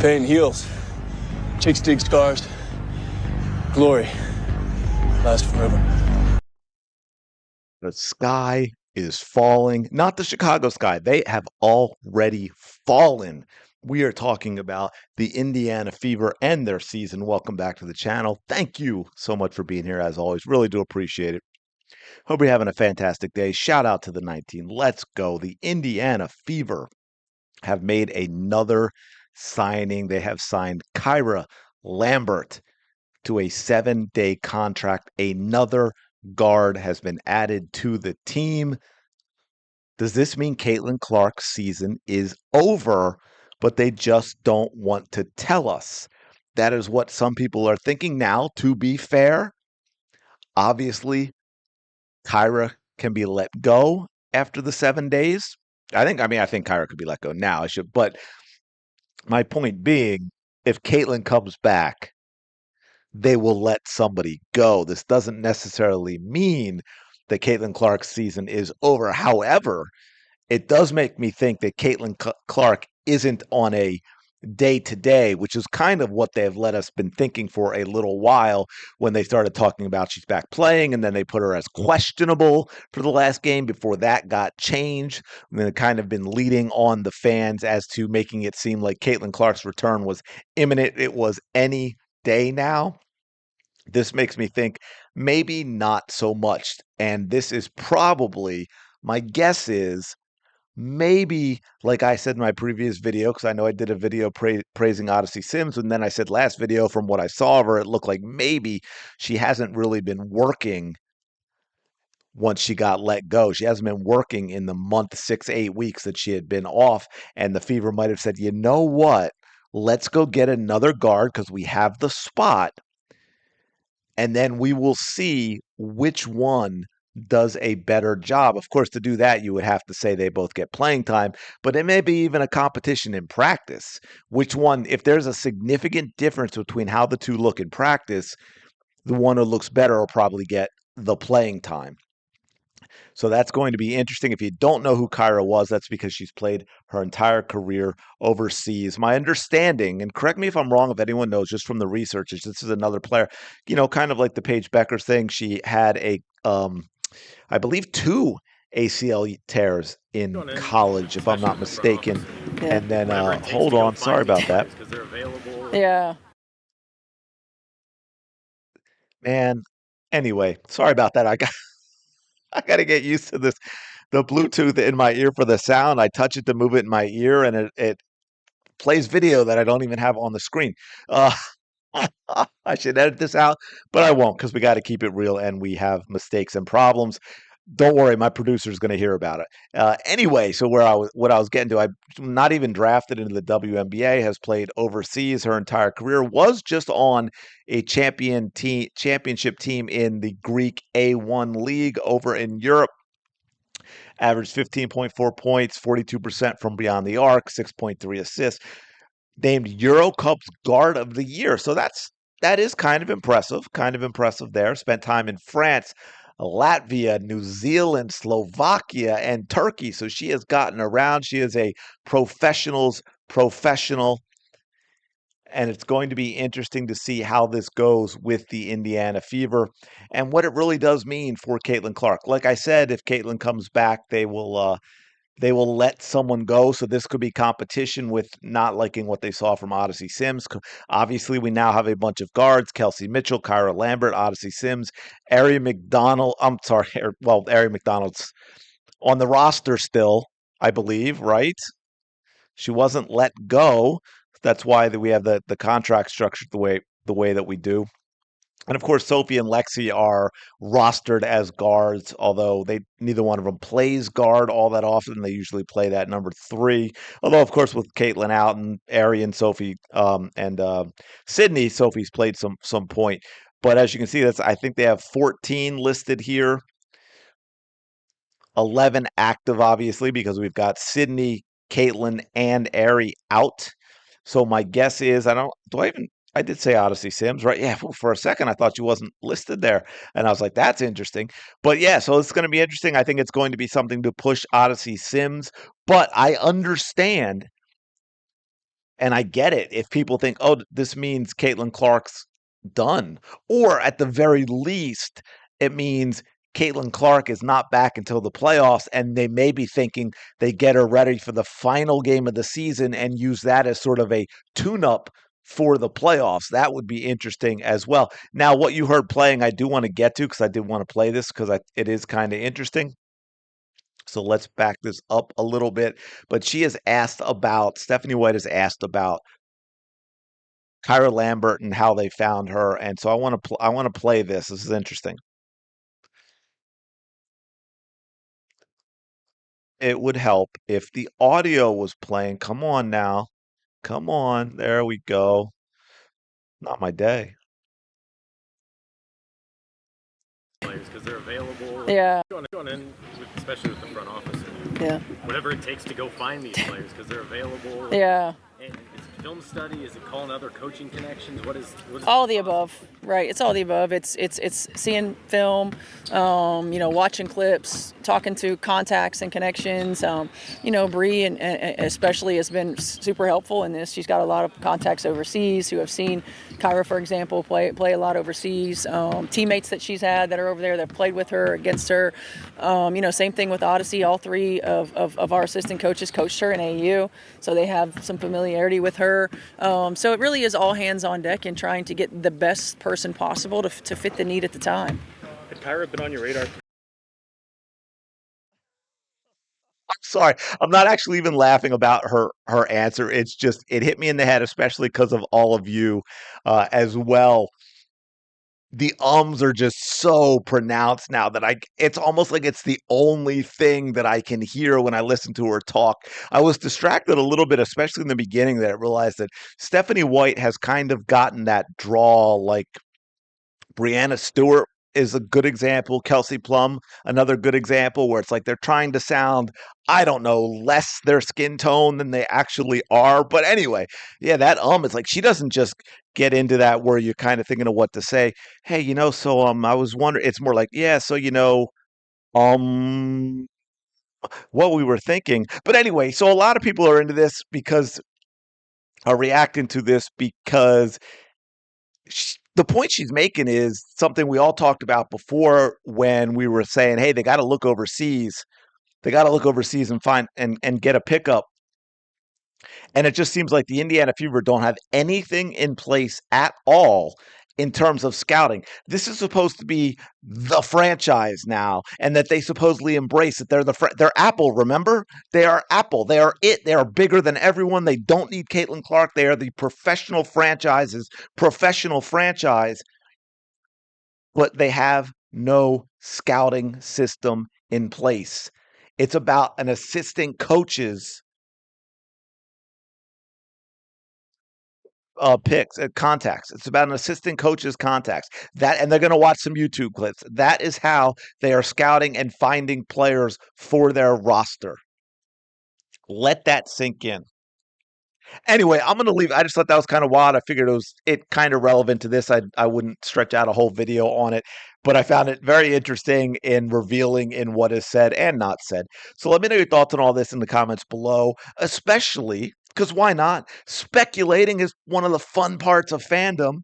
Pain heals. Chicks dig scars. Glory lasts forever. The sky is falling. Not the Chicago sky. They have already fallen. We are talking about the Indiana Fever and their season. Welcome back to the channel. Thank you so much for being here, as always. Really do appreciate it. Hope you're having a fantastic day. Shout out to the 19. Let's go. The Indiana Fever have made another signing. They have signed Kyra Lambert to a 7-day contract. Another guard has been added to the team. Does this mean Caitlin Clark's season is over, but they just don't want to tell us? That is what some people are thinking now, to be fair. Obviously, Kyra can be let go after the 7 days. I think Kyra could be let go now. But my point being, if Caitlin comes back, they will let somebody go. This doesn't necessarily mean that Caitlin Clark's season is over. However, it does make me think that Caitlin Clark isn't on a day-to-day, which is kind of what they've let us been thinking for a little while when they started talking about she's back playing, and then they put her as questionable for the last game before that got changed. And then kind of been leading on the fans as to making it seem like Caitlin Clark's return was imminent. It was any day now. This makes me think maybe not so much. And this is probably, my guess is, maybe, like I said in my previous video, because I know I did a video praising Odyssey Sims, and then I said last video, from what I saw of her, it looked like maybe she hasn't really been working once she got let go. She hasn't been working in the month, 6-8 weeks that she had been off, and the Fever might have said, you know what, let's go get another guard because we have the spot, and then we will see which one does a better job. Of course, to do that, you would have to say they both get playing time, but it may be even a competition in practice. Which one, if there's a significant difference between how the two look in practice, the one who looks better will probably get the playing time. So that's going to be interesting. If you don't know who Kyra was, that's because she's played her entire career overseas. My understanding, and correct me if I'm wrong, if anyone knows, just from the research, is this is another player, kind of like the Paige Becker thing. She had I believe 2 ACL tears in college, if I'm not mistaken. Yeah. And then, hold on, sorry about that. Yeah. Man, anyway, sorry about that. I got to get used to this. The Bluetooth in my ear for the sound. I touch it to move it in my ear, and it plays video that I don't even have on the screen. Uh, I should edit this out, but I won't because we got to keep it real, and we have mistakes and problems. Don't worry, my producer is going to hear about it. Anyway, so what I was getting to, I'm not even drafted into the WNBA, has played overseas her entire career, was just on a championship team in the Greek A1 league over in Europe. Averaged 15.4 points, 42% from beyond the arc, 6.3 assists. Named Eurocup's Guard of the Year. So that is kind of impressive there. Spent time in France, Latvia, New Zealand, Slovakia, and Turkey. So she has gotten around. She is a professional's professional. And it's going to be interesting to see how this goes with the Indiana Fever and what it really does mean for Caitlin Clark. Like I said, if Caitlin comes back, they will let someone go. So this could be competition with not liking what they saw from Odyssey Sims. Obviously, we now have a bunch of guards: Kelsey Mitchell, Kyra Lambert, Odyssey Sims, Ari McDonald. Ari McDonald's on the roster still, I believe, right? She wasn't let go. That's why we have the contract structured the way that we do. And of course, Sophie and Lexi are rostered as guards, although neither one of them plays guard all that often. They usually play that number 3. Although, of course, with Caitlin out and Ari and Sophie and Sydney, Sophie's played some point. But as you can see, I think they have 14 listed here. 11 active, obviously, because we've got Sydney, Caitlin, and Ari out. So my guess is I did say Odyssey Sims, right? Yeah, for a second I thought she wasn't listed there. And I was like, that's interesting. But yeah, so it's going to be interesting. I think it's going to be something to push Odyssey Sims. But I understand, And I get it if people think, oh, this means Caitlin Clark's done. Or at the very least, it means Caitlin Clark is not back until the playoffs, and they may be thinking they get her ready for the final game of the season and use that as sort of a tune-up for the playoffs. That would be interesting as well. Now, what you heard playing, I do want to get to because I did want to play this because it is kind of interesting. So let's back this up a little bit. But Stephanie White has asked about Kyra Lambert and how they found her. And so I want to play this. This is interesting. It would help if the audio was playing. Come on now. Come on. There we go. Not my day. Players because they're available. Yeah. Going in, especially with the front office. Yeah. Whatever it takes to go find these players because they're available. Yeah. And is it film study? Is it calling other coaching connections? What is all the above, right? It's all the above. It's seeing film, watching clips, talking to contacts and connections. Bree and especially has been super helpful in this. She's got a lot of contacts overseas who have seen Kyra, for example, play a lot overseas. Teammates that she's had that are over there that have played with her, against her. Same thing with Odyssey. All three of our assistant coaches coached her in AU, so they have some familiarity with her. So it really is all hands on deck in trying to get the best person possible to fit the need at the time. Had Kyra been on your radar? Sorry, I'm not actually even laughing about her answer. It's just it hit me in the head, especially because of all of you as well. The ums are just so pronounced now that it's almost like it's the only thing that I can hear when I listen to her talk. I was distracted a little bit, especially in the beginning, that I realized that Stephanie White has kind of gotten that draw, like Brianna Stewart is a good example. Kelsey Plum, another good example, where it's like they're trying to sound, I don't know, less their skin tone than they actually are. But anyway, yeah, that it's like she doesn't just get into that where you're kind of thinking of what to say. Hey, so I was wondering. It's more like, yeah, so um what we were thinking. But anyway, so a lot of people are into this because are reacting to this because the point she's making is something we all talked about before when we were saying, hey, they got to look overseas. They got to look overseas and find and get a pickup. And it just seems like the Indiana Fever don't have anything in place at all in terms of scouting. This is supposed to be the franchise now, and that they supposedly embrace that they're Apple, remember? They are Apple. They are it. They are bigger than everyone. They don't need Caitlin Clark. They are the professional franchise, but they have no scouting system in place. It's about an assistant coach's picks contacts. It's about an assistant coach's contacts. And they're going to watch some YouTube clips. That is how they are scouting and finding players for their roster. Let that sink in. Anyway, I'm going to leave. I just thought that was kind of wild. I figured it kind of relevant to this. I wouldn't stretch out a whole video on it, but I found it very interesting in revealing in what is said and not said. So let me know your thoughts on all this in the comments below, especially because why not? Speculating is one of the fun parts of fandom.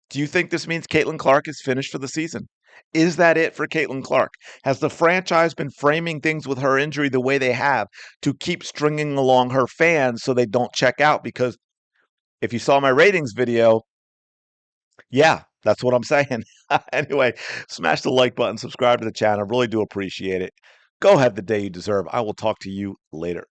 Do you think this means Caitlin Clark is finished for the season? Is that it for Caitlin Clark? Has the franchise been framing things with her injury the way they have to keep stringing along her fans so they don't check out? Because if you saw my ratings video, yeah, that's what I'm saying. Anyway, smash the like button, subscribe to the channel. Really do appreciate it. Go have the day you deserve. I will talk to you later.